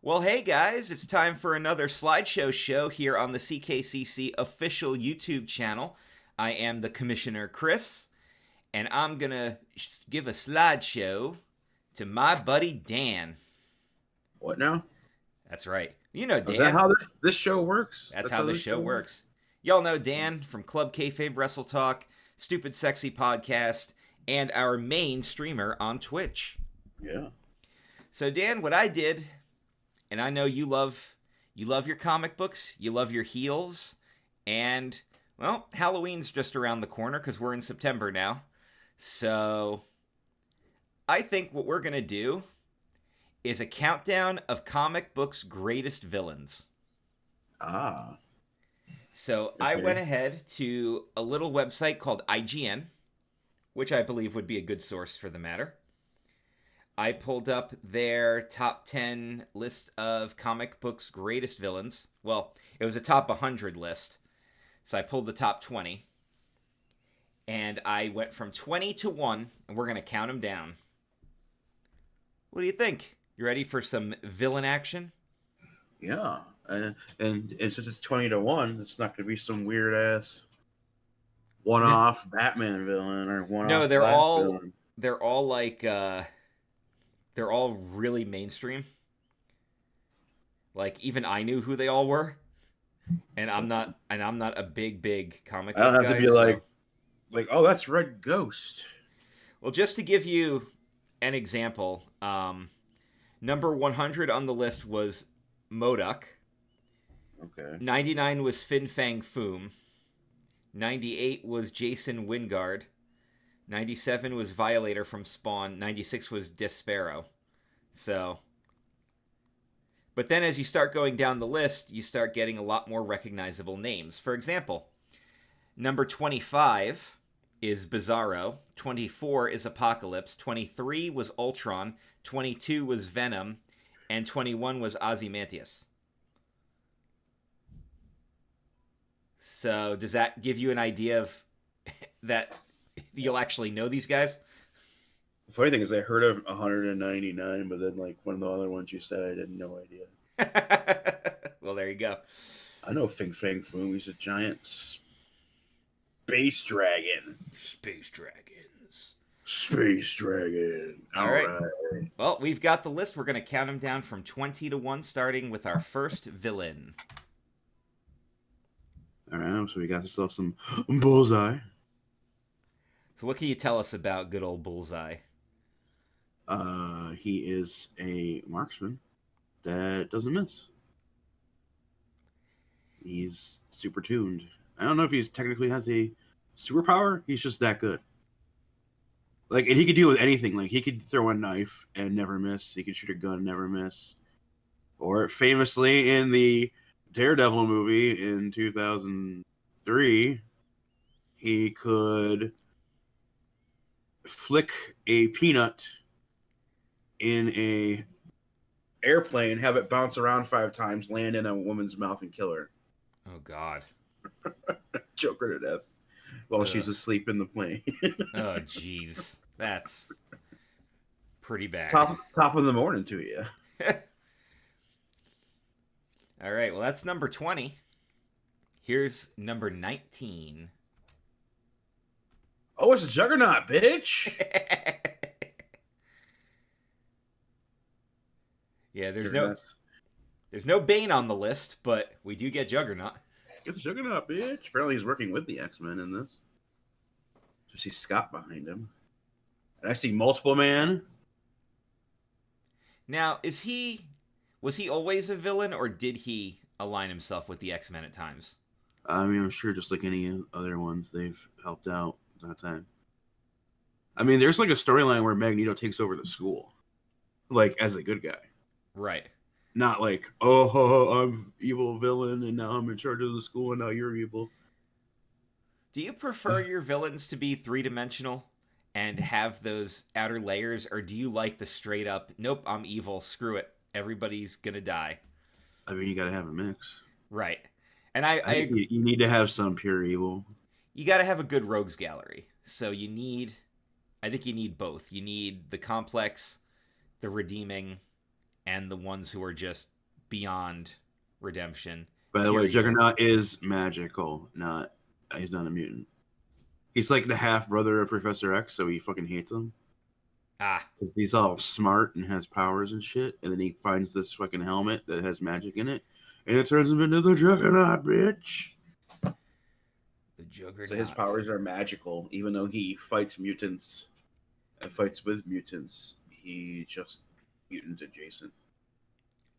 Well, hey guys, it's time for another Slideshow show here on the CKCC official YouTube channel. I am the Commissioner Chris, and I'm gonna give a slideshow to my buddy Dan. What now? That's right. You know Is that Dan. how this show works? That's That's how how this this show show works? works. Y'all know Dan from Club Kayfabe Wrestle Talk, Stupid Sexy Podcast, and our main streamer on Twitch. Yeah. So Dan, what I did, and I know you love your comic books, you love your heels, and well, Halloween's just around the corner because we're in September now. So I think what we're gonna do is a countdown of comic books' greatest villains. Ah. So I Okay. went ahead to a little website called IGN, which I believe would be a good source for the matter. I pulled up their top 10 list of comic books' greatest villains. Well, it was a top 100 list. So I pulled the top 20. And I went from 20 to 1, and we're going to count them down. What do you think? You ready for some villain action? Yeah. And since it's 20-1, it's not going to be some weird ass one-off Batman villain or No, one-off they're Flash all villain. they're all like they're all really mainstream. Like even I knew who they all were, and So I'm not a big comic I don't book have to guy, be so like, oh, that's Red Ghost. well, just to give you an example, number 100 on the list was Modok. Okay. 99 was Fin Fang Foom. 98 was Jason Wingard. 97 was Violator from Spawn. 96 was Despero. So, but then as you start going down the list, you start getting a lot more recognizable names. For example, number 25 is Bizarro. 24 is Apocalypse. 23 was Ultron. 22 was Venom. And 21 was Ozymandias. So does that give you an idea of that you'll actually know these guys? The funny thing is, I heard of 199, but then like one of the other ones you said, I had no idea. Well, there you go. I know Fing Fang Foom. He's a giant space dragon. Space dragons. Space dragon. All right. Right. Well, we've got the list. We're going to count them down from 20 to 1, starting with our first villain. All right, so we got ourselves some Bullseye. So what can you tell us about good old Bullseye? He is a marksman that doesn't miss. He's super tuned. I don't know if he technically has a superpower. He's just that good. Like, and he could deal with anything. Like, he could throw a knife and never miss. He could shoot a gun and never miss. Or famously in the Daredevil movie in 2003, he could flick a peanut in a airplane, have it bounce around 5 times, land in a woman's mouth, and kill her. Oh, God. Choke her to death while Ugh. she's asleep in the plane. Oh, jeez. That's pretty bad. top of the morning to you. All right, well, that's number 20. Here's number 19. Oh, it's a Juggernaut, bitch. Yeah, there's no Bane on the list, but we do get Juggernaut. Get the Juggernaut, bitch. Apparently he's working with the X-Men in this. I see Scott behind him. And I see Multiple Man. Now, was he always a villain, or did he align himself with the X-Men at times? I mean, I'm sure just like any other ones, they've helped out that time. I mean, there's like a storyline where Magneto takes over the school, like as a good guy. Right. Not like, oh, I'm evil villain, and now I'm in charge of the school, and now you're evil. Do you prefer your villains to be three-dimensional and have those outer layers, or do you like the straight up, nope, I'm evil, screw it, everybody's gonna die? I mean, you got to have a mix. Right. And I think you need to have some pure evil. You got to have a good rogues gallery. So I think you need both. You need the complex, the redeeming, and the ones who are just beyond redemption. By the Here way, you go. Juggernaut is magical, not he's not a mutant. He's like the half brother of Professor X, so he fucking hates him. Ah, Because he's all smart and has powers and shit, and then he finds this fucking helmet that has magic in it, and it turns him into the Juggernaut, bitch. the So his Juggernaut. powers are magical, even though he fights mutants and fights with mutants. He just mutant adjacent.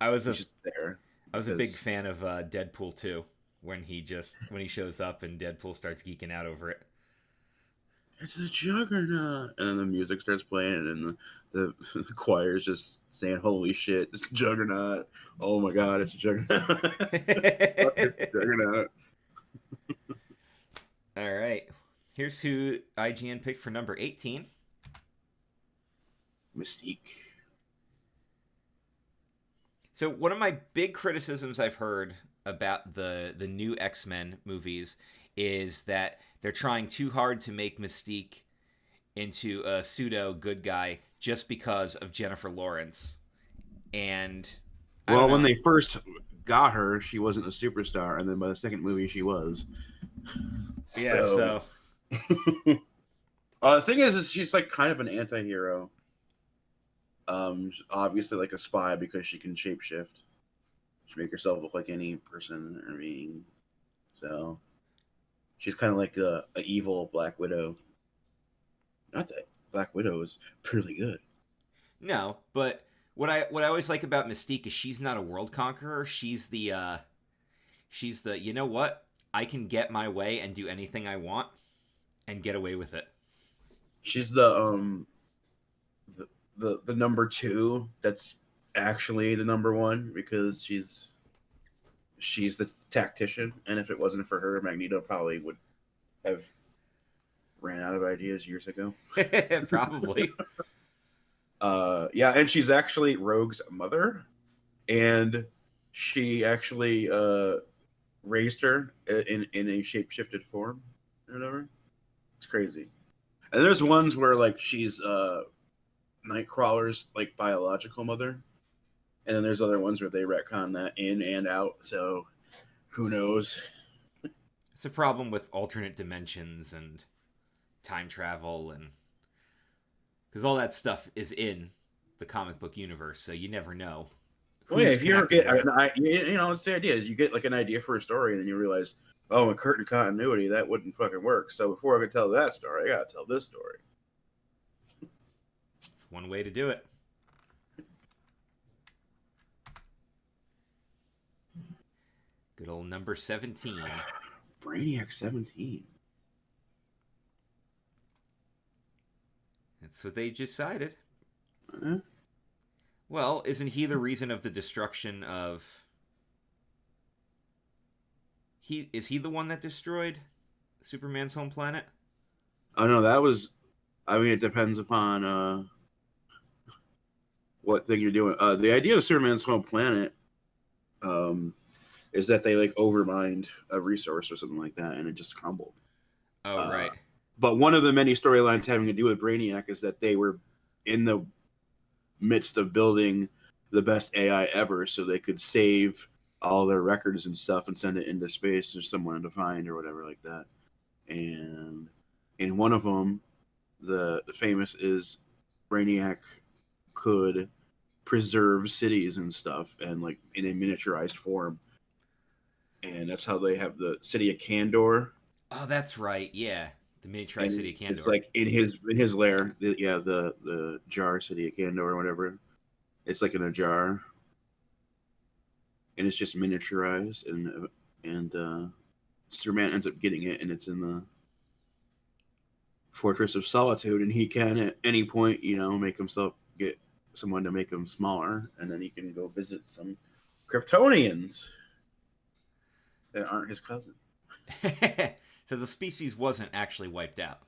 I was He's a just there I was a big because fan of Deadpool 2 when he shows up and Deadpool starts geeking out over it. it's the Juggernaut, and then the music starts playing, and the choir is just saying, "Holy shit, it's a Juggernaut! Oh my god, it's a Juggernaut! Fuck, it's a Juggernaut!" All right. Here's who IGN picked for number 18. Mystique. So one of my big criticisms I've heard about the new X-Men movies is that they're trying too hard to make Mystique into a pseudo good guy just because of Jennifer Lawrence. And I don't Well, when know. they first got her, she wasn't a superstar, and then by the second movie, she was. Yeah, So, so the thing is she's like kind of an anti-hero. Obviously like a spy because she can shapeshift. She make herself look like any person or being. So she's kind of like a evil Black Widow. Not that Black Widow is pretty good. no, but what I always like about Mystique is she's not a world conqueror. She's the you know what? I can get my way and do anything I want and get away with it. She's the number two that's actually the number one because she's the tactician, and if it wasn't for her, Magneto probably would have ran out of ideas years ago. Probably. Yeah, and she's actually Rogue's mother, and she actually raised her in a shapeshifted form or whatever. It's crazy. And there's ones where like she's Nightcrawler's like biological mother, and then there's other ones where they retcon that in and out. So who knows? It's a problem with alternate dimensions and time travel and because all that stuff is in the comic book universe, so you never know Well, yeah, who's if you're connected where. it's the idea is you get like an idea for a story, and then you realize, oh, in current continuity, that wouldn't fucking work. So before I could tell that story, I gotta tell this story. It's one way to do it. Good old number 17. Brainiac 17. That's what they decided. Uh, Well, isn't he the reason of the destruction of is he the one that destroyed Superman's home planet? oh no, that was. I mean, it depends upon what thing you're doing. The idea of Superman's home planet is that they like overmined a resource or something like that, and it just crumbled. Oh, right. But one of the many storylines having to do with Brainiac is that they were in the midst of building the best AI ever, so they could save all their records and stuff and send it into space for someone to find or whatever like that. And in one of them, the famous is Brainiac could preserve cities and stuff and like in a miniaturized form. And that's how they have the city of Kandor. Oh, that's right. Yeah. The miniaturized city And of Kandor. it's like in his lair, the jar city of Kandor or whatever. It's like in a jar, and it's just miniaturized, and Superman ends up getting it, and it's in the Fortress of Solitude, and he can at any point, make himself get someone to make him smaller, and then he can go visit some Kryptonians that aren't his cousin. So the species wasn't actually wiped out.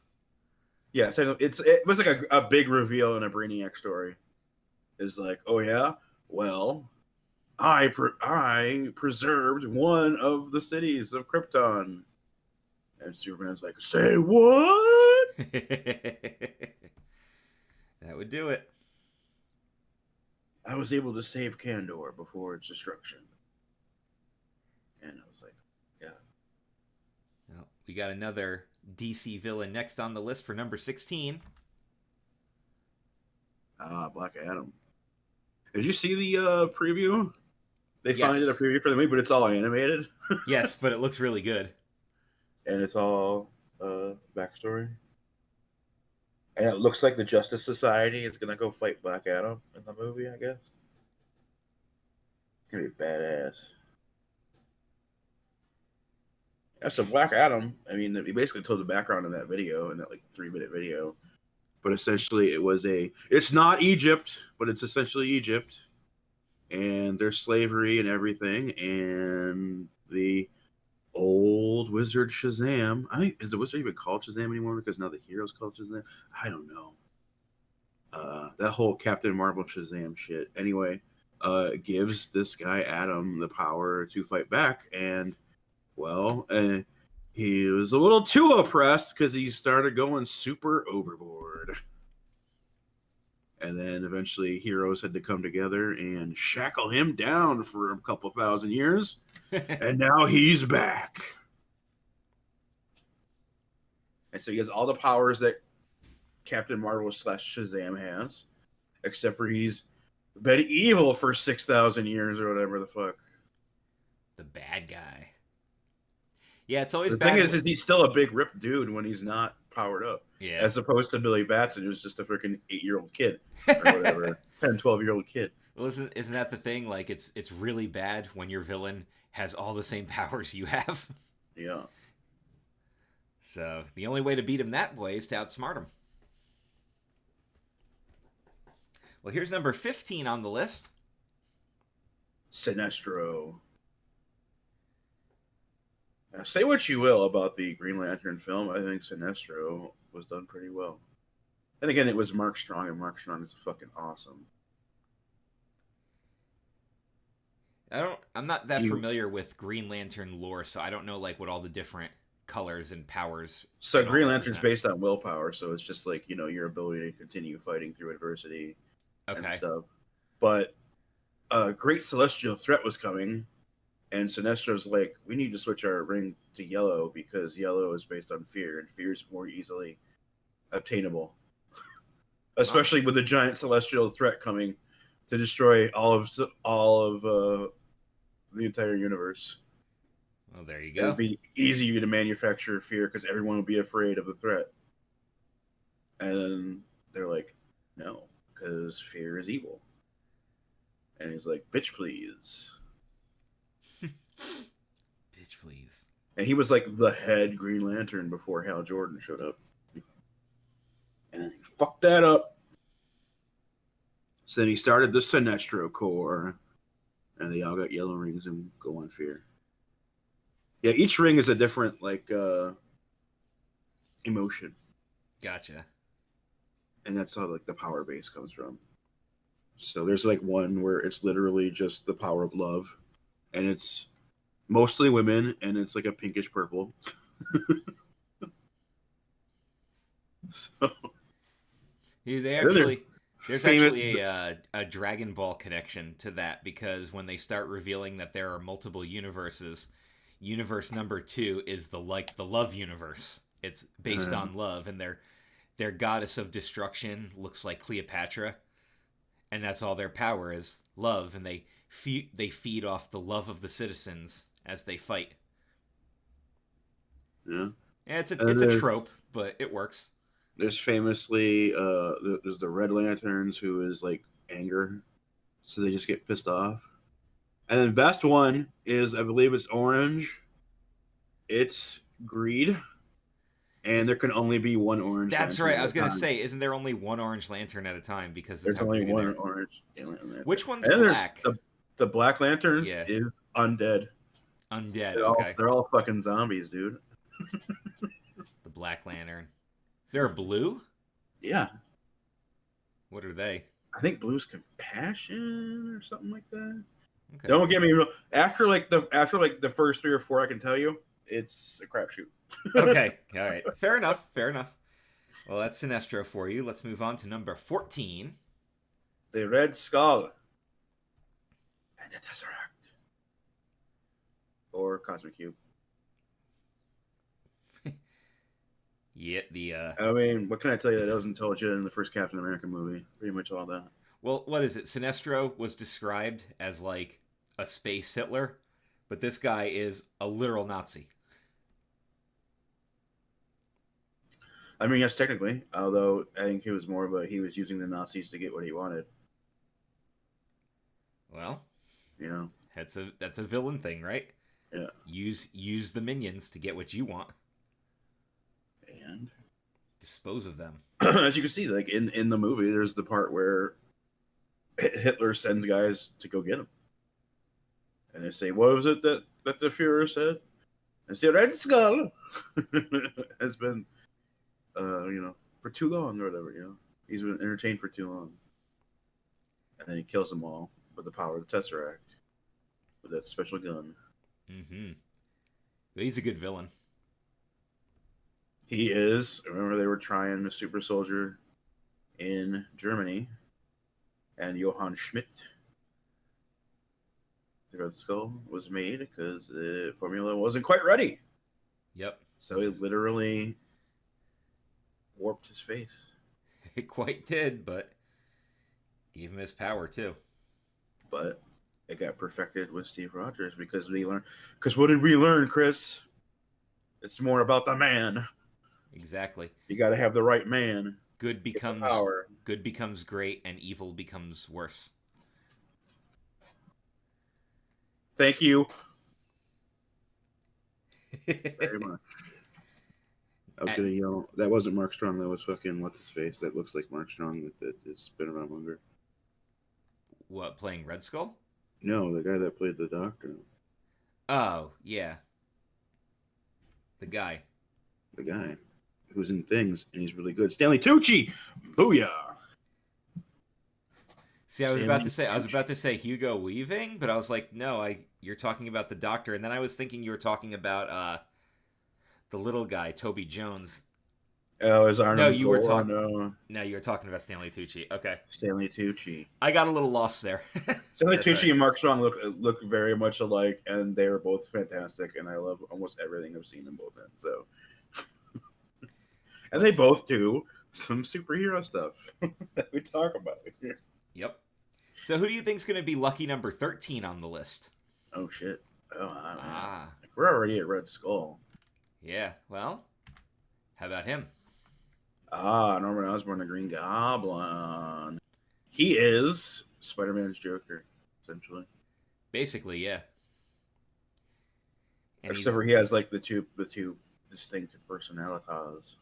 Yeah, so it was like a big reveal in a Brainiac story. Is like, oh yeah, well, I preserved one of the cities of Krypton, and Superman's like, say what? That would do it. I was able to save Kandor before its destruction. And I was like, yeah. Well, we got another DC villain next on the list for number 16. Black Adam. Did you see the preview? They finally did a Yes. preview for the movie, but it's all animated. Yes, but it looks really good. And it's all backstory. And it looks like the Justice Society is gonna go fight Black Adam in the movie, I guess. It's gonna be badass. Yeah, so Black Adam, I mean, he basically told the background in that video, in that like 3-minute video. But essentially it's not Egypt, but it's essentially Egypt. And there's slavery and everything, and the old wizard Shazam. Is the wizard even called Shazam anymore? Because now the hero's called Shazam. I don't know. That whole Captain Marvel Shazam shit. Anyway, gives this guy Adam the power to fight back, and well, he was a little too oppressed because he started going super overboard. And then eventually heroes had to come together and shackle him down for a couple thousand years. And now he's back. And so he has all the powers that Captain Marvel / Shazam has, except for he's been evil for 6,000 years or whatever the fuck. The bad guy. Yeah, it's always The bad. thing is he's still a big ripped dude when he's not powered up. Yeah. As opposed to Billy Batson, who's just a freaking 8-year-old kid or whatever, 10, 12-year-old kid. Well, isn't that the thing? Like, it's really bad when your villain has all the same powers you have. Yeah. So the only way to beat him that way is to outsmart him. Well, here's number 15 on the list. Sinestro. Now, say what you will about the Green Lantern film, I think Sinestro was done pretty well. And again, it was Mark Strong, and Mark Strong is fucking awesome. I'm not that familiar with Green Lantern lore, so I don't know like what all the different colors and powers. So Green Lantern's based on willpower, so it's just like, your ability to continue fighting through adversity and stuff. But a great celestial threat was coming, and Sinestro's like, we need to switch our ring to yellow because yellow is based on fear, and fear is more easily obtainable. Especially with a giant celestial threat coming to destroy all of the entire universe. Well, there you go. It'd be easier to manufacture fear because everyone would be afraid of the threat. And they're like, no, because fear is evil. And he's like, bitch, please. Bitch, please. And he was like the head Green Lantern before Hal Jordan showed up. And he fucked that up. So then he started the Sinestro Corps. And they all got yellow rings and go on fear. Yeah, each ring is a different, emotion. Gotcha. And that's how, the power base comes from. So there's, one where it's literally just the power of love. And it's mostly women, and it's, a pinkish purple. So... There's actually a Dragon Ball connection to that, because when they start revealing that there are multiple universes, universe number 2 is the love universe. It's based on love, and their goddess of destruction looks like Cleopatra, and that's all their power is, love, and they feed off the love of the citizens as they fight. Yeah, and it's a trope, but it works. There's famously, there's the Red Lanterns, who is anger, so they just get pissed off. And then the best one is, I believe it's orange. It's greed, and there can only be one orange. That's right. I was gonna say, isn't there only one orange lantern at a time? Because there's only one orange lantern. Which one's black? The Black Lanterns is undead. Undead. They're all fucking zombies, dude. The Black Lantern. Is there a blue? Yeah. What are they? I think blue's compassion or something like that. Okay. Don't get me wrong. After the first 3 or 4, I can tell you it's a crapshoot. Okay. All right. Fair enough. Well, that's Sinestro for you. Let's move on to number 14. The Red Skull. And the Tesseract. Or Cosmic Cube. Yeah, the I mean, what can I tell you that wasn't told you in the first Captain America movie? Pretty much all that. well, what is it? Sinestro was described as like a space Hitler, but this guy is a literal Nazi. I mean, yes, technically. Although I think it was more of a he was using the Nazis to get what he wanted. Well, You know. that's a villain thing, right? Yeah. Use the minions to get what you want. And Dispose of them. as you can see, like in the movie, there's the part where Hitler sends guys to go get him, and they say, "What was it that the Führer said?" And say, "Red Skull has been, for too long or whatever. He's been entertained for too long." And then he kills them all with the power of the Tesseract with that special gun. Mm-hmm. But he's a good villain. He is. Remember, they were trying the super soldier in Germany, and Johann Schmidt, the Red Skull, was made because the formula wasn't quite ready. Yep. So he literally warped his face. It quite did, but gave him his power too. But it got perfected with Steve Rogers because we learned. Because what did we learn, Chris? It's more about the man. Exactly. You got to have the right man. Good becomes power. Good becomes great, and evil becomes worse. Thank you very much. I was gonna yell. That wasn't Mark Strong. That was fucking what's his face. That looks like Mark Strong. That has been around longer. What, playing Red Skull? No, the guy that played the Doctor. Oh yeah, the guy Who's in Things, and he's really good. Stanley Tucci, booyah! See, I was about to say Hugo Weaving, but I was like, no, you're talking about the Doctor, and then I was thinking you were talking about the little guy, Toby Jones. Oh, is Arnold? No, you were talking. No, you were talking about Stanley Tucci. Okay, Stanley Tucci. I got a little lost there. Stanley Tucci and Mark Strong look very much alike, and they are both fantastic. And I love almost everything I've seen them both in. So, and they both do some superhero stuff that we talk about here. Yep. So, who do you think's going to be lucky number 13 on the list? Oh shit! Oh, I don't know. We're already at Red Skull. Yeah. Well, how about him? Norman Osborn, the Green Goblin. He is Spider-Man's Joker, essentially. Basically, yeah. And except for he has like the two distinct personalities.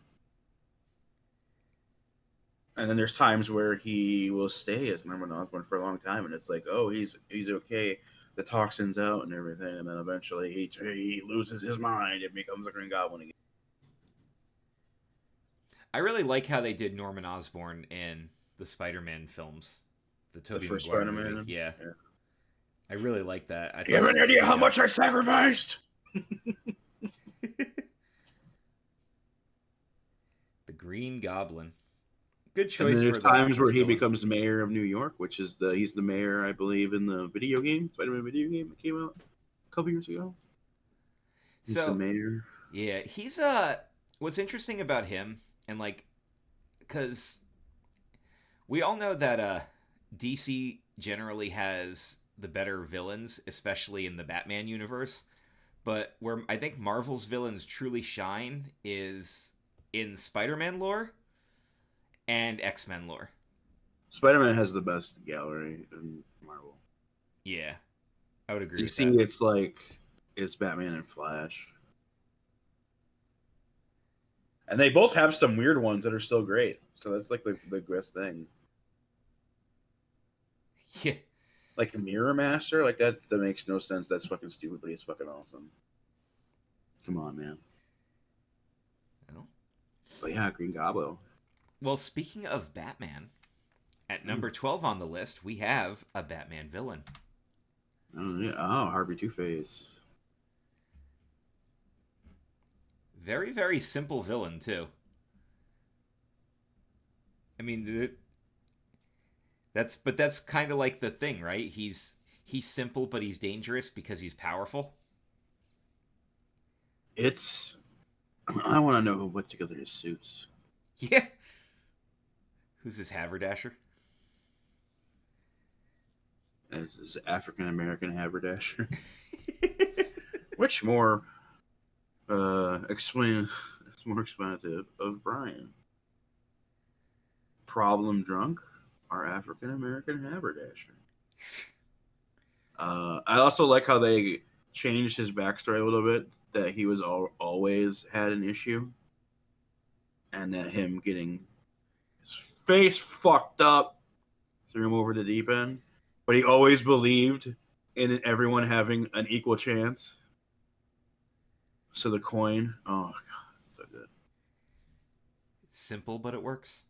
And then there's times where he will stay as Norman Osborn for a long time, and it's like, oh, he's okay, the toxins out and everything, and then eventually he loses his mind and becomes a Green Goblin again. I really like how they did Norman Osborn in the Spider-Man films. The Tobey first Maguire Spider-Man? movie. Yeah. I really like that. You have any idea how much I sacrificed? The Green Goblin. Good choice. And there's times where he becomes mayor of New York, which is he's the mayor, I believe, in the video game, Spider-Man video game that came out a couple years ago. He's the mayor. Yeah, he's what's interesting about him, and like, because we all know that DC generally has the better villains, especially in the Batman universe. But where I think Marvel's villains truly shine is in Spider-Man lore and X-Men lore. Spider-Man has the best gallery in Marvel. Yeah, I would agree with that. DC, it's Batman and Flash. And they both have some weird ones that are still great. So that's like the best thing. Yeah. Like Mirror Master, like that makes no sense. That's fucking stupid, but he's fucking awesome. Come on, man. Well. But yeah, Green Goblin. Well, speaking of Batman, at number 12 on the list, we have a Batman villain. Oh, yeah. Harvey Two-Face. Very, very simple villain, too. I mean, that's kind of like the thing, right? He's he's simple but he's dangerous because he's powerful. It's. I want to know who put together his suits. Yeah. Who's this haberdasher? As his African American haberdasher. Which more explain? It's more explanative of Brian. Problem drunk, our African American haberdasher. I also like how they changed his backstory a little bit. That he was always had an issue, and that him getting his face fucked up threw him over the deep end. But he always believed in everyone having an equal chance. So the coin, oh god, so good. It's simple, but it works.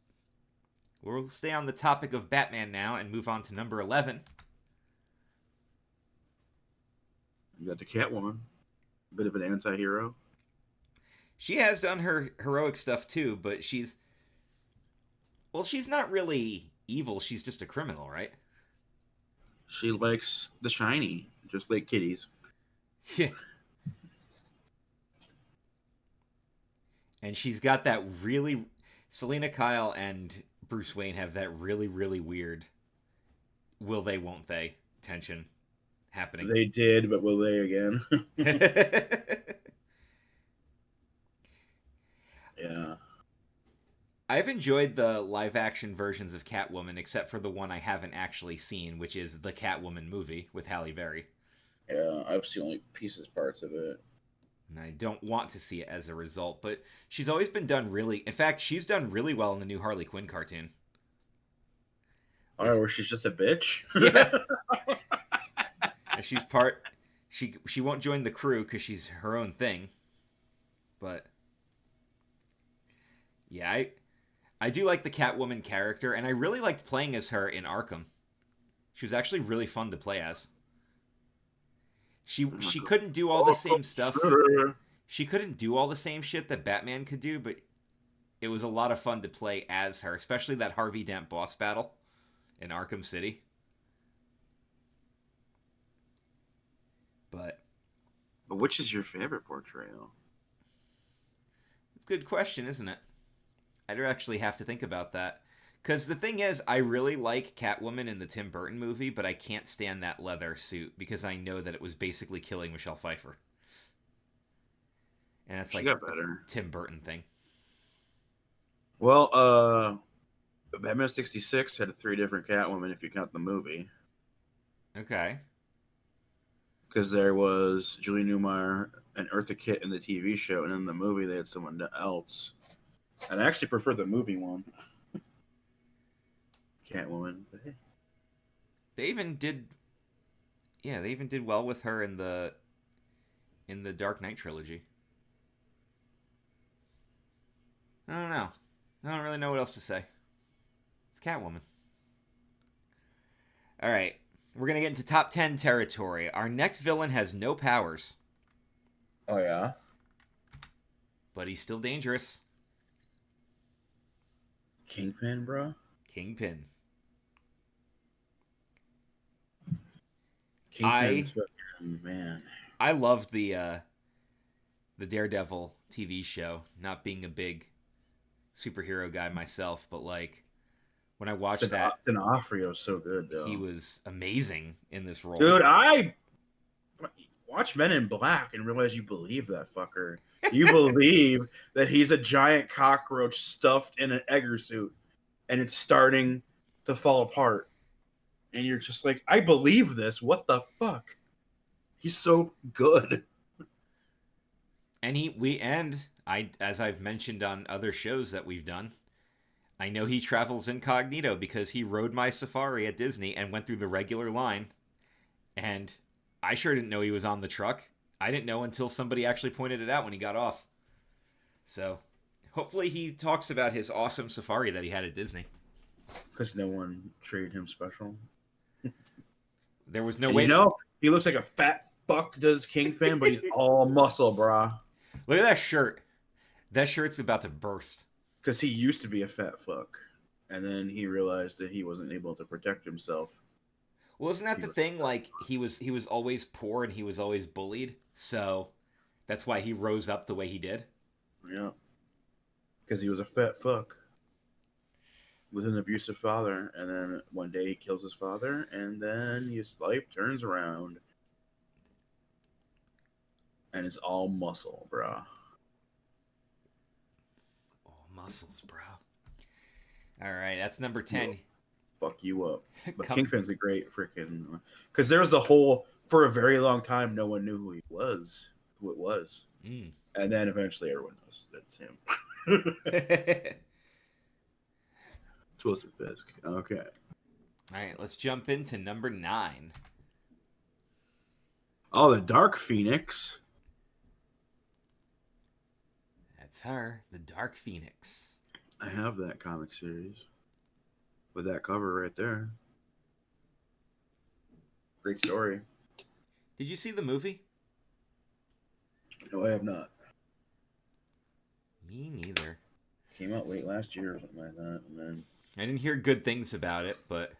We'll stay on the topic of Batman now and move on to number 11. You got the Catwoman, a bit of an anti-hero. She has done her heroic stuff too, but she's not really evil. She's just a criminal, right? She likes the shiny, just like kitties. Yeah. And she's got that really... Selena Kyle and Bruce Wayne have that really, really weird will they, won't they tension happening. They did, but will they again? Yeah. I've enjoyed the live-action versions of Catwoman, except for the one I haven't actually seen, which is the Catwoman movie with Halle Berry. Yeah, I've seen only parts of it. And I don't want to see it as a result, but she's always been done really... In fact, she's done really well in the new Harley Quinn cartoon. Oh, where she's just a bitch? Yeah. And she's part... She won't join the crew because she's her own thing. But... Yeah, I do like the Catwoman character, and I really liked playing as her in Arkham. She was actually really fun to play as. She couldn't do all the same stuff. She couldn't do all the same shit that Batman could do, but it was a lot of fun to play as her, especially that Harvey Dent boss battle in Arkham City. But which is your favorite portrayal? it's a good question, isn't it? I'd actually have to think about that. Because the thing is, I really like Catwoman in the Tim Burton movie, but I can't stand that leather suit because I know that it was basically killing Michelle Pfeiffer. And that's like got better. Tim Burton thing. Well, Batman 66 had 3 different Catwomen if you count the movie. Okay. Because there was Julie Newmar and Eartha Kitt in the TV show, and in the movie they had someone else. And I actually prefer the movie one. Catwoman. But hey. They even did well with her in the Dark Knight trilogy. I don't know. I don't really know what else to say. It's Catwoman. All right. We're going to get into top 10 territory. Our next villain has no powers. Oh, yeah? But he's still dangerous. Kingpin, bro? Kingpin. Kingpin's man. I loved the Daredevil TV show, not being a big superhero guy myself, but like when I watched that, D'Onofrio's so good, though. He was amazing in this role. Dude, I watch Men in Black and realize you believe that fucker. You believe that he's a giant cockroach stuffed in an Egger suit, and it's starting to fall apart. And you're just like, I believe this. What the fuck? He's so good. And as I've mentioned on other shows that we've done, I know he travels incognito because he rode my safari at Disney and went through the regular line. And I sure didn't know he was on the truck. I didn't know until somebody actually pointed it out when he got off. So, hopefully he talks about his awesome safari that he had at Disney. Because no one treated him special. There was no way. You know, he looks like a fat fuck, does Kingpin, but he's all muscle, brah. Look at that shirt. That shirt's about to burst. Because he used to be a fat fuck. And then he realized that he wasn't able to protect himself. Well, isn't that He the was thing? Like he was always poor and he was always bullied, so that's why he rose up the way he did. yeah, because he was a fat fuck with an abusive father, and then one day he kills his father, and then his life turns around, and it's all muscle, bro. Oh, muscles, bro. All right, that's number He'll 10. fuck you up. But Come. Kingpin's a great freaking because there was the whole for a very long time no one knew who he was, who it was, Mm. and then eventually everyone knows that's him. Twister Fisk. Okay. All right, let's jump into number 9. Oh, the Dark Phoenix. That's her, the Dark Phoenix. I have that comic series with that cover right there. Great story. Did you see the movie? No, I have not. Me neither. Came out late last year or something like that, and then I didn't hear good things about it, but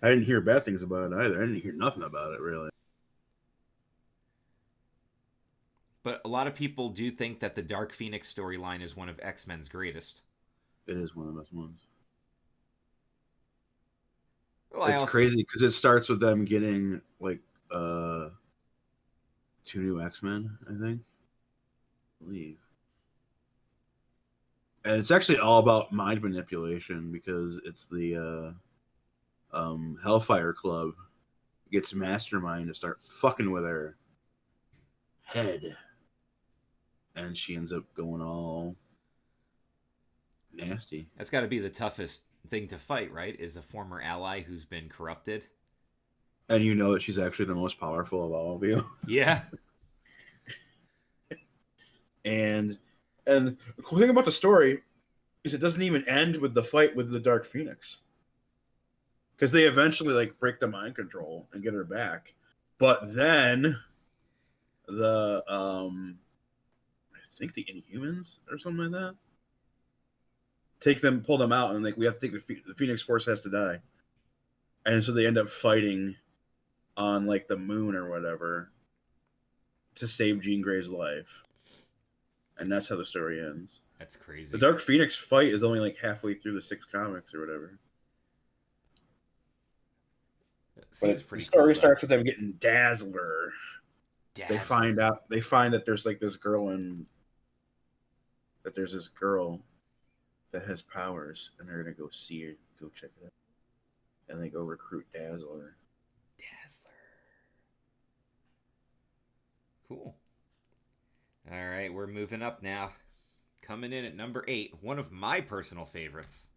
I didn't hear bad things about it either. I didn't hear nothing about it really. a lot of people do think that the Dark Phoenix storyline is one of X-Men's greatest. It is one of the best ones. Well, I It's also crazy because it starts with them getting like uh 2 new X-Men, I think. I believe. And it's actually all about mind manipulation because it's the Hellfire Club gets Mastermind to start fucking with her head, and she ends up going all nasty. that's got to be the toughest thing to fight, right? Is a former ally who's been corrupted. And you know that she's actually the most powerful of all of you. Yeah. and and the cool thing about the story is it doesn't even end with the fight with the Dark Phoenix. Because they eventually like break the mind control and get her back. But then the I think the Inhumans or something like that pull them out, and like we have to take the Phoenix Force has to die, and so they end up fighting on like the moon or whatever to save Jean Grey's life, and that's how the story ends. That's crazy. The Dark Phoenix fight is only like halfway through the 6 comics or whatever. Seems But the pretty story cool, though. starts with them getting Dazzler. They find that there's like this girl that has powers, and they're gonna go see her, go check it out, and they go recruit Dazzler. Dazzler. Cool. All right, we're moving up now. Coming in at number 8, one of my personal favorites.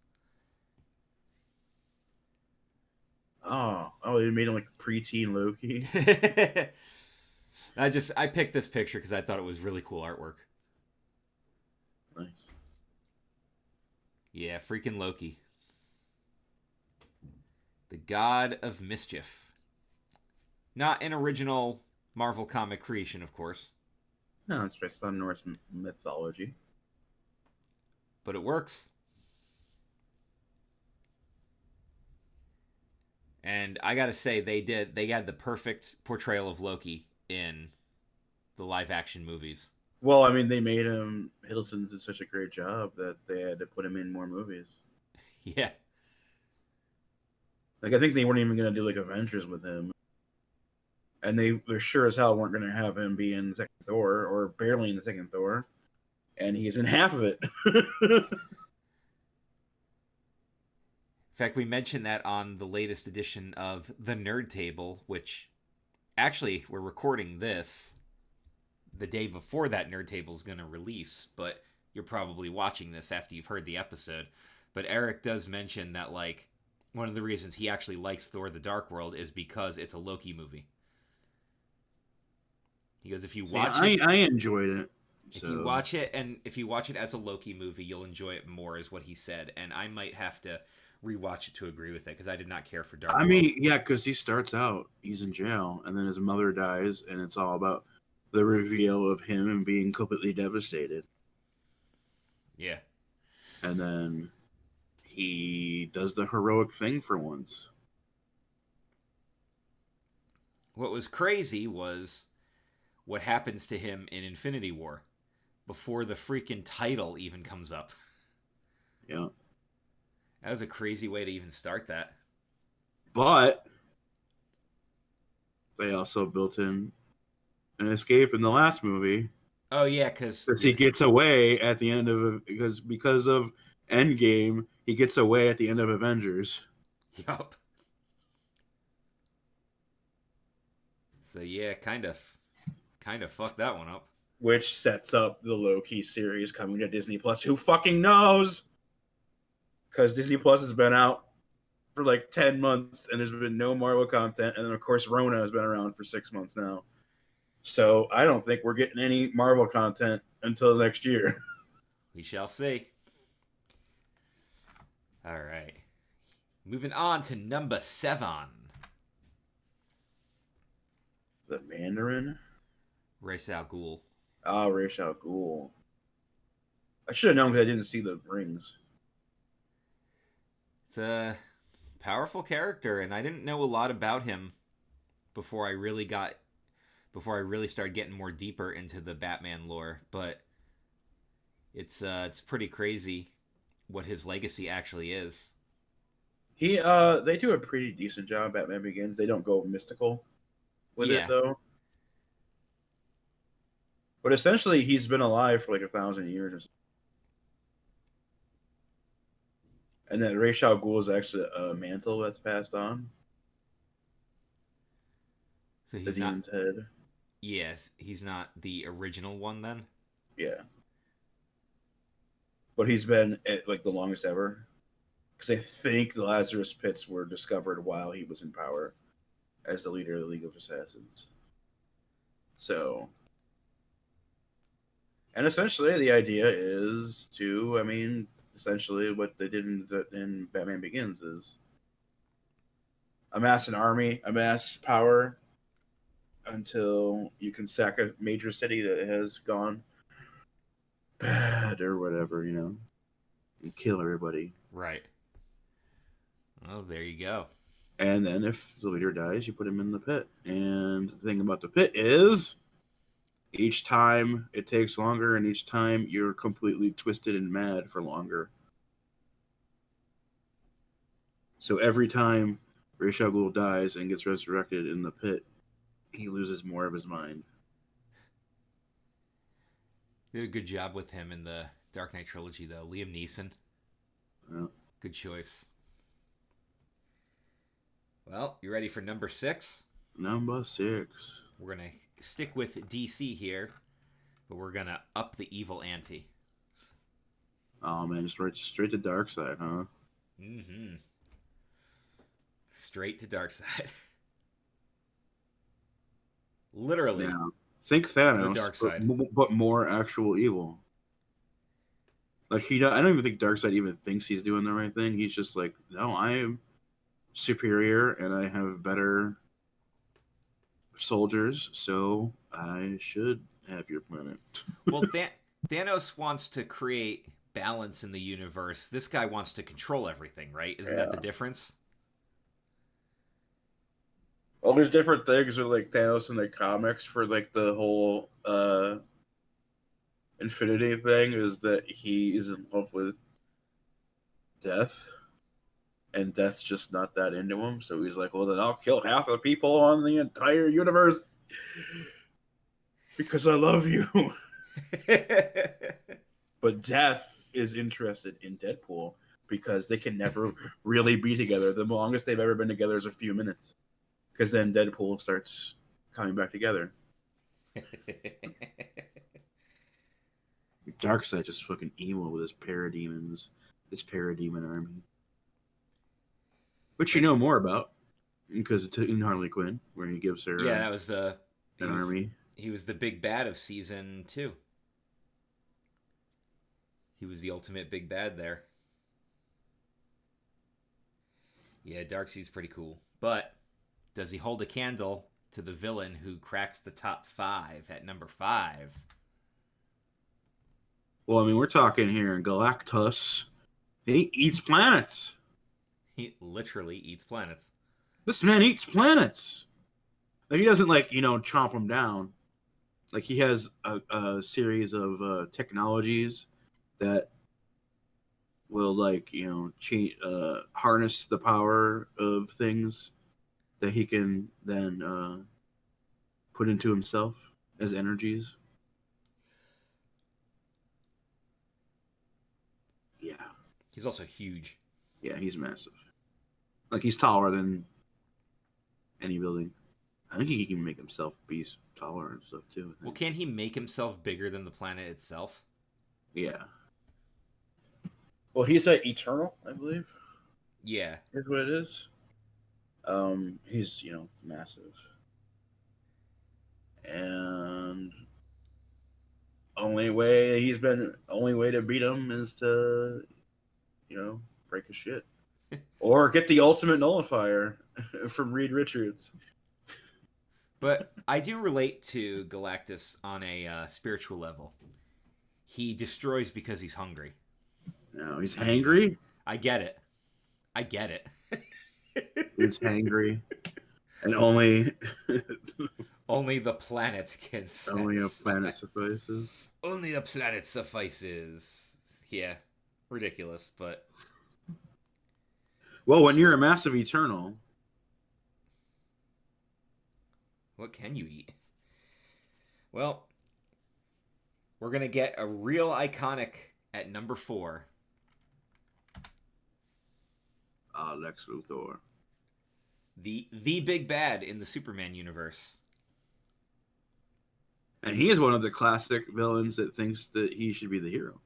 Oh, they made him like preteen Loki. I picked this picture because I thought it was really cool artwork. Nice. Yeah, freaking Loki. The God of Mischief. Not an original Marvel comic creation, of course. No, it's based on Norse mythology. But it works. And I gotta say, they had the perfect portrayal of Loki in the live action movies. Well, I mean, they made him. Hiddleston did such a great job that they had to put him in more movies. Yeah. Like, I think they weren't even going to do like Avengers with him, and they're sure as hell weren't going to have him be in the second Thor or barely in the second Thor, and he's in half of it. In fact, we mentioned that on the latest edition of The Nerd Table, which actually we're recording this the day before that Nerd Table is going to release, but you're probably watching this after you've heard the episode. But Eric does mention that, like, one of the reasons he actually likes Thor the Dark World is because it's a Loki movie. He goes, if you watch it, I enjoyed it. if you watch it as a Loki movie, you'll enjoy it more, is what he said. And I might have to rewatch it to agree with it because I did not care for Dark World. I mean, yeah, because he starts out, he's in jail, and then his mother dies, and it's all about the reveal of him and being completely devastated. Yeah. And then he does the heroic thing for once. what was crazy was what happens to him in Infinity War before the freaking title even comes up. Yeah. That was a crazy way to even start that. But they also built in an escape in the last movie. Oh yeah, because He gets away at the end of because of Endgame. He gets away at the end of Avengers. Yup. So yeah, kind of fucked that one up. Which sets up the Loki series coming to Disney Plus. Who fucking knows? Because Disney Plus has been out for like 10 months and there's been no Marvel content. And then, of course, Rona has been around for 6 months now. So I don't think we're getting any Marvel content until next year. We shall see. All right. Moving on to number 7. The Mandarin? Ra's al Ghul. Ah, Ra's al Ghul. I should have known because I didn't see the rings. It's a powerful character, and I didn't know a lot about him before I really started getting more deeper into the Batman lore. But it's pretty crazy what his legacy actually is. They do a pretty decent job. Batman Begins. They don't go mystical with it though. But essentially, he's been alive for like 1,000 years or so. And then Ra's al Ghul is actually a mantle that's passed on. So he's the demon's head. Yes, he's not the original one then? Yeah. But he's been at like the longest ever. Because I think the Lazarus Pits were discovered while he was in power as the leader of the League of Assassins. So, and essentially the idea is to, essentially what they did in Batman Begins is amass an army, amass power until you can sack a major city that has gone bad or whatever, and kill everybody. Right. Well, there you go. And then if the leader dies, you put him in the pit. And the thing about the pit is each time it takes longer and each time you're completely twisted and mad for longer. So every time Ra's al Ghul dies and gets resurrected in the pit, he loses more of his mind. They did a good job with him in the Dark Knight trilogy, though. Liam Neeson. Yeah. Good choice. Well, you ready for number 6? Number 6. We're going to stick with DC here, but we're going to up the evil ante. Oh, man, straight to Darkseid, huh? Mm-hmm. Straight to Darkseid. Literally. Yeah. Think Thanos, Darkseid. but more actual evil. Like, I don't even think Darkseid even thinks he's doing the right thing. He's just like, no, I am superior and I have better soldiers, so I should have your planet. Well, Thanos wants to create balance in the universe. This guy wants to control everything, right? Isn't that the difference? Well, there's different things with like Thanos in the comics for like the whole Infinity thing is that he is in love with Death. And Death's just not that into him, so he's like, well, then I'll kill half the people on the entire universe because I love you. But Death is interested in Deadpool because they can never really be together. The longest they've ever been together is a few minutes, because then Deadpool starts coming back together. Darkseid just fucking evil with his parademons, his parademon army. Which you know more about, because it's in Harley Quinn, where he gives her that was an army. He was the big bad of season 2. He was the ultimate big bad there. Yeah, Darkseid's pretty cool. But does he hold a candle to the villain who cracks the top 5 at number 5? Well, we're talking here in Galactus. He eats planets. He literally eats planets. This man eats planets. Like he doesn't like chomp them down. Like he has a series of technologies that will like change harness the power of things that he can then put into himself as energies. Yeah, He's also huge. yeah, he's massive. Like he's taller than any building. I think he can make himself be taller and stuff too. I Well, think. can he make himself bigger than the planet itself? Yeah. Well, he's a eternal, I believe. Yeah. Is what it is. He's massive, and only way to beat him is to break his shit or get the ultimate nullifier from Reed Richards. But I do relate to Galactus on a spiritual level. He destroys because he's hungry. No, he's hangry. I get it. I get it. Dude's hangry, and only Only the planet can only a satisfy. planet suffices. Only the planet suffices. Yeah, ridiculous, but Well, when you're a massive eternal, what can you eat? Well, we're gonna get a real iconic at number 4. Lex Luthor. The big bad in the Superman universe. And he is one of the classic villains that thinks that he should be the hero.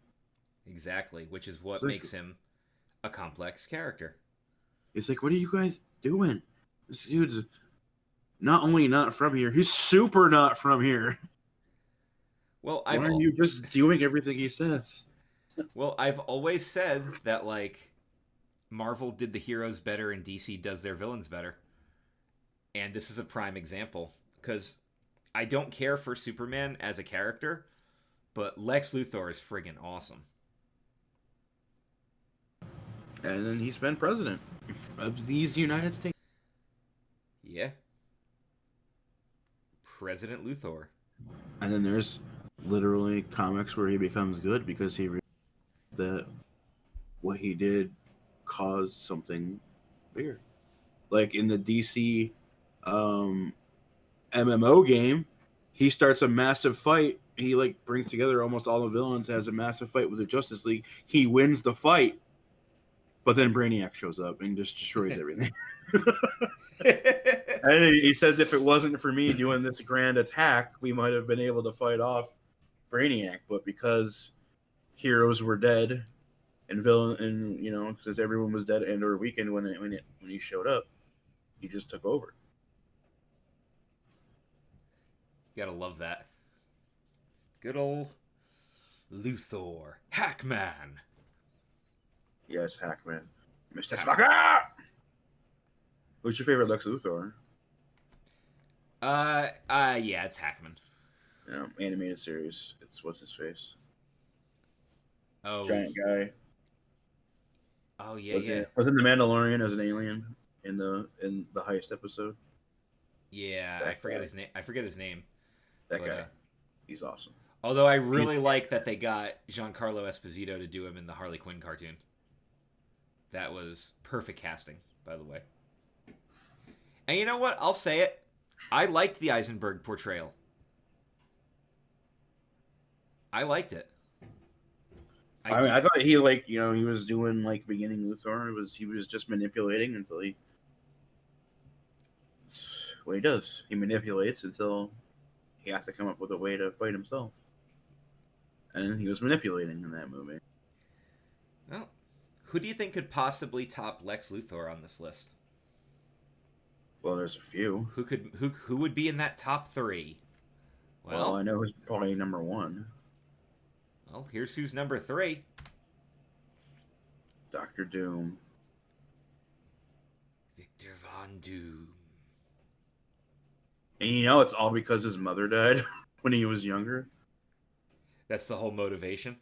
Exactly, which is what So, makes him a complex character. it's like, what are you guys doing? This dude's not only not from here, he's super not from here. Well, Why are you just doing everything he says? I've always said that like Marvel did the heroes better and DC does their villains better. And this is a prime example because I don't care for Superman as a character, but Lex Luthor is friggin' awesome. And then he's been president of these United States. Yeah. President Luthor. And then there's literally comics where he becomes good because he realized that what he did caused something bigger. Like in the DC MMO game, he starts a massive fight. He like brings together almost all the villains, has a massive fight with the Justice League. He wins the fight, but then Brainiac shows up and just destroys everything. And he says, if it wasn't for me doing this grand attack, we might have been able to fight off Brainiac. But because heroes were dead and because everyone was dead and or weakened when he showed up, he just took over. You gotta love that. Good old Luthor. Hackman. Yes, Hackman. Mr. Smoker! Who's your favorite Lex Luthor? Yeah, it's Hackman. Animated series. It's what's his face? Oh. Giant guy. Oh yeah, was yeah. Was in the Mandalorian as an alien in the heist episode? Yeah, I forget his name. That guy. He's awesome. Although I really like that they got Giancarlo Esposito to do him in the Harley Quinn cartoon. That was perfect casting, by the way. And you know what? I'll say it. I liked the Eisenberg portrayal. I liked it. I thought he he was doing like beginning Luthor. He was just manipulating until he. What he does, he manipulates until he has to come up with a way to fight himself. And he was manipulating in that movie. Well, who do you think could possibly top Lex Luthor on this list? Well, there's a few. Who would be in that top 3? Well, I know who's probably number 1. Well, here's who's number 3. Dr. Doom. Victor Von Doom. And it's all because his mother died when he was younger. That's the whole motivation.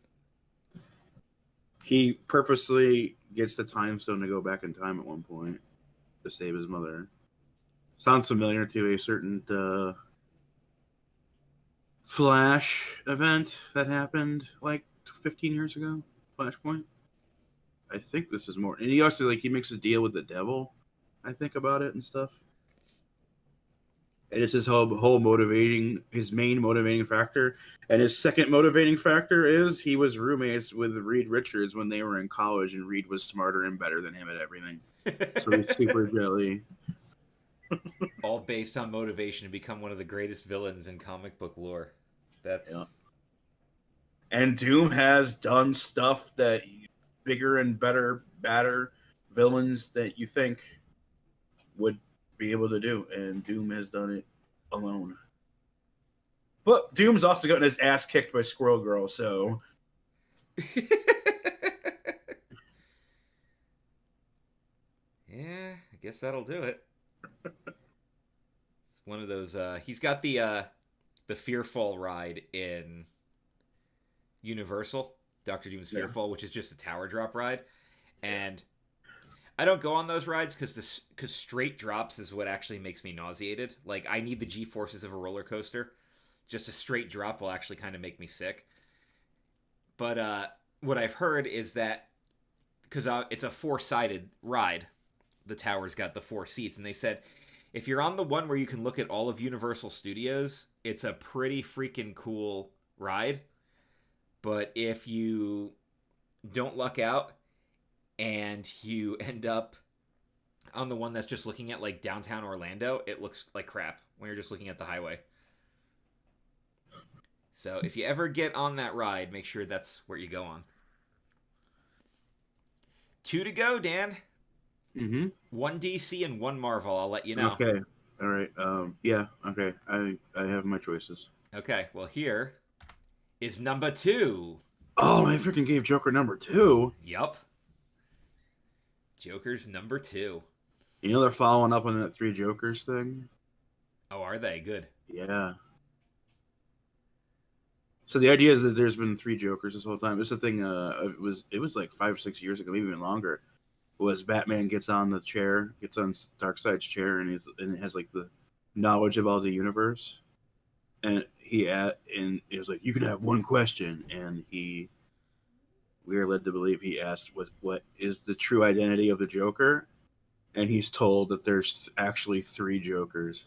He purposely gets the time stone to go back in time at one point to save his mother. Sounds familiar to a certain Flash event that happened like 15 years ago. Flashpoint. I think this is more. And he also he makes a deal with the devil. I think about it and stuff. And it's his his main motivating factor. And his second motivating factor is he was roommates with Reed Richards when they were in college, and Reed was smarter and better than him at everything. So he's super jelly. All based on motivation to become one of the greatest villains in comic book lore. That's... Yeah. And Doom has done stuff that bigger and better, badder villains that you think would be able to do, and Doom has done it alone. But Doom's also gotten his ass kicked by Squirrel Girl, so yeah, I guess that'll do it. It's one of those. He's got the Fearfall ride in Universal, Doctor Doom's Fearfall, which is just a tower drop ride, and I don't go on those rides because straight drops is what actually makes me nauseated. Like, I need the G-forces of a roller coaster. Just a straight drop will actually kind of make me sick. But what I've heard is that because it's a 4-sided ride, the tower's got the 4 seats, and they said if you're on the one where you can look at all of Universal Studios, it's a pretty freaking cool ride. But if you don't luck out and you end up on the one that's just looking at like downtown Orlando, it looks like crap when you're just looking at the highway. So if you ever get on that ride, make sure that's where you go on. 2 to go, Dan. Mm-hmm. 1 DC and 1 Marvel. I'll let you know. Okay. All right. Yeah. Okay. I have my choices. Okay. Well, here is number 2. Oh, I freaking gave Joker number 2. Yup. Joker's number 2. You know they're following up on that 3 Jokers thing. Oh, are they? Good. Yeah. So the idea is that there's been 3 Jokers this whole time. It's the thing. It was like 5 or 6 years ago, maybe even longer. Was Batman gets on the chair, gets on Darkseid's chair, and it has like the knowledge of all the universe, and he was like, you can have one question, and we are led to believe he asked what is the true identity of the Joker, and he's told that there's actually 3 Jokers.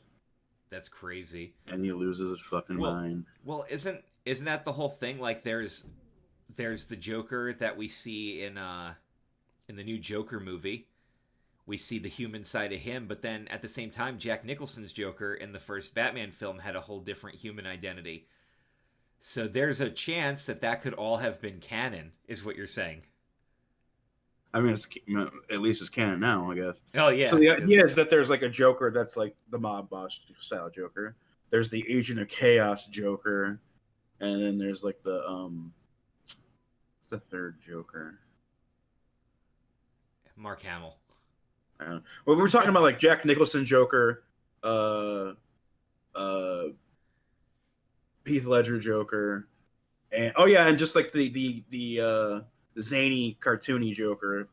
That's crazy. And he loses his fucking mind. Well, isn't that the whole thing? Like, there's the Joker that we see in the new Joker movie. We see the human side of him, but then at the same time, Jack Nicholson's Joker in the first Batman film had a whole different human identity. So there's a chance that could all have been canon, is what you're saying. I mean, at least it's canon now, I guess. Oh, yeah. So the idea is that there's like a Joker that's like the mob boss style Joker. There's the Agent of Chaos Joker. And then there's like the third Joker. Mark Hamill. Well, we were talking about like Jack Nicholson Joker, Heath Ledger Joker, and and just like the zany cartoony Joker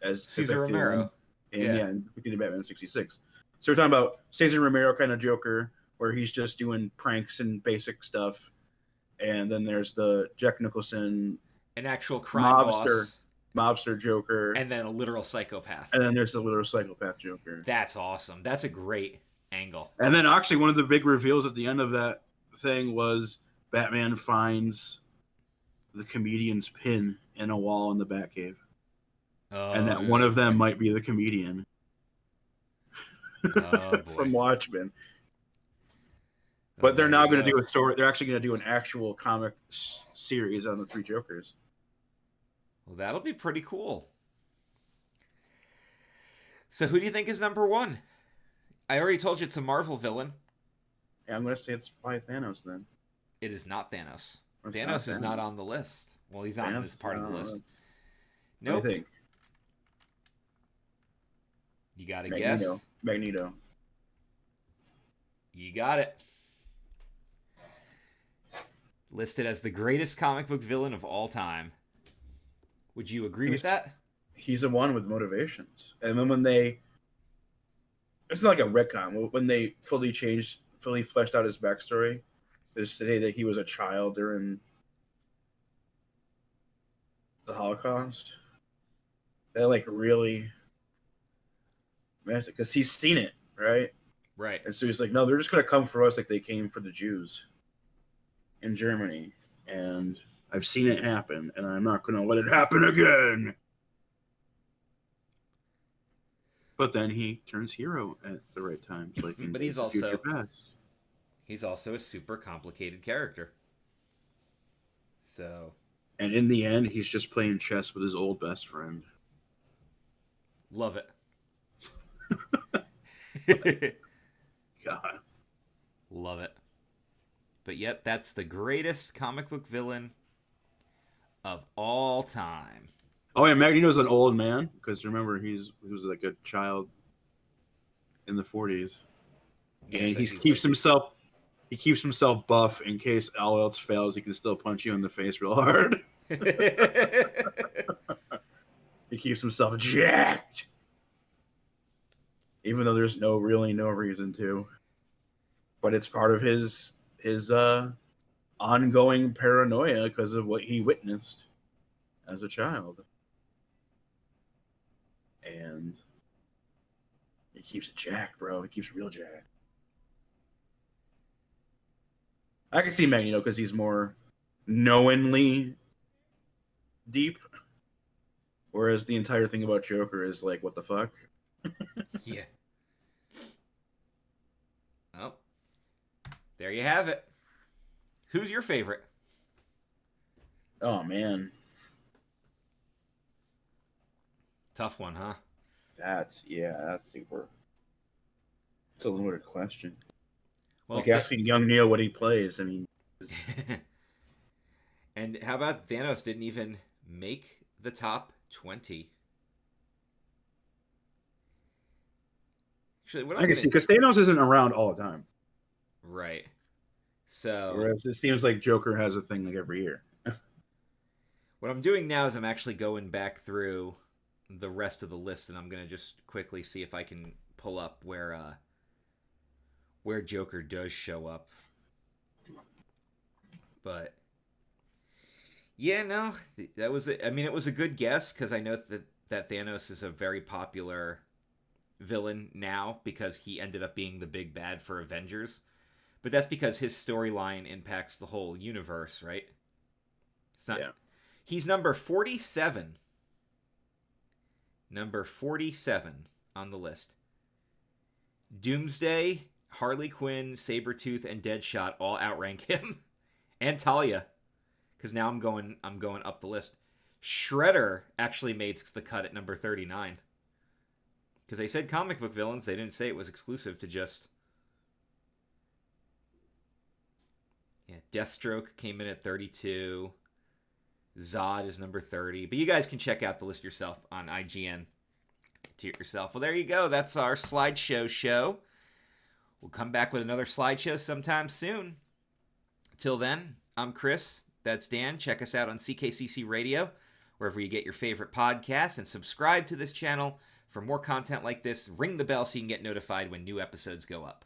as Cesar Romero. In Batman 66. So we're talking about Cesar Romero kind of Joker where he's just doing pranks and basic stuff, and then there's the Jack Nicholson, an actual crime mobster Joker, and then a literal psychopath. And then there's the literal psychopath Joker. That's awesome. That's a great angle. And then actually one of the big reveals at the end of that thing was Batman finds the comedian's pin in a wall in the Batcave. Oh, and that one of them might be the comedian from Watchmen. But they're now going to do a story. They're actually going to do an actual comic series on the 3 Jokers. Well, that'll be pretty cool. So who do you think is number 1? I already told you it's a Marvel villain. Yeah, I'm going to say it's probably Thanos then. It is not Thanos. Thanos is not on the list. Well, he's not on this part of the list. Nope. What do you think? You got to guess? Magneto. You got it. Listed as the greatest comic book villain of all time. Would you agree with that? He's the one with motivations. And then when they it's not like a retcon. When they fully fleshed out his backstory, they say that he was a child during the Holocaust. That like really, because he's seen it, right? Right. And so he's like, no, they're just gonna come for us like they came for the Jews in Germany, and I've seen it happen, and I'm not gonna let it happen again. But then he turns hero at the right times, like in But Days of Future Past. he's also a super complicated character. So, And in the end, he's just playing chess with his old best friend. love it. God. Love it. But yep, that's the greatest comic book villain of all time. Oh yeah, Magneto's an old man because remember he was like a child in the 40s, Yeah, and so he he's keeps like, himself buff in case all else fails. He can still punch you in the face real hard. He keeps himself jacked, even though there's no reason to. But it's part of his ongoing paranoia because of what he witnessed as a child, and he keeps it jacked, bro. He keeps real jacked. I can see Magneto because he's more knowingly deep, whereas the entire thing about Joker is like, what the fuck? yeah. Oh, there you have it. Who's your favorite? Oh man, Tough one, huh? that's super. It's a loaded question. Well, Like asking young Neo what he plays. I mean, and how about Thanos didn't even make the top 20? Actually, what I I'm can gonna see because Thanos isn't around all the time. right. So Whereas it seems like Joker has a thing like every year. what I'm doing now is I'm actually going back through the rest of the list, and I'm gonna just quickly see if I can pull up where Joker does show up. But yeah, no, that was I mean, it was a good guess because I know that Thanos is a very popular villain now because he ended up being the big bad for Avengers. But that's because his storyline impacts the whole universe, right? It's not. Yeah. He's number 47. Number 47 on the list. Doomsday, Harley Quinn, Sabretooth, and Deadshot all outrank him. And Talia. Because now I'm going up the list. Shredder actually made the cut at number 39. Because they said comic book villains. They didn't say it was exclusive to just... Yeah, Deathstroke came in at 32. Zod is number 30. But you guys can check out the list yourself on IGN to it yourself. Well, there you go. That's our slideshow show. We'll come back with another slideshow sometime soon. Till then, I'm Chris. That's Dan. Check us out on CKCC Radio, wherever you get your favorite podcasts, and subscribe to this channel for more content like this. Ring the bell so you can get notified when new episodes go up.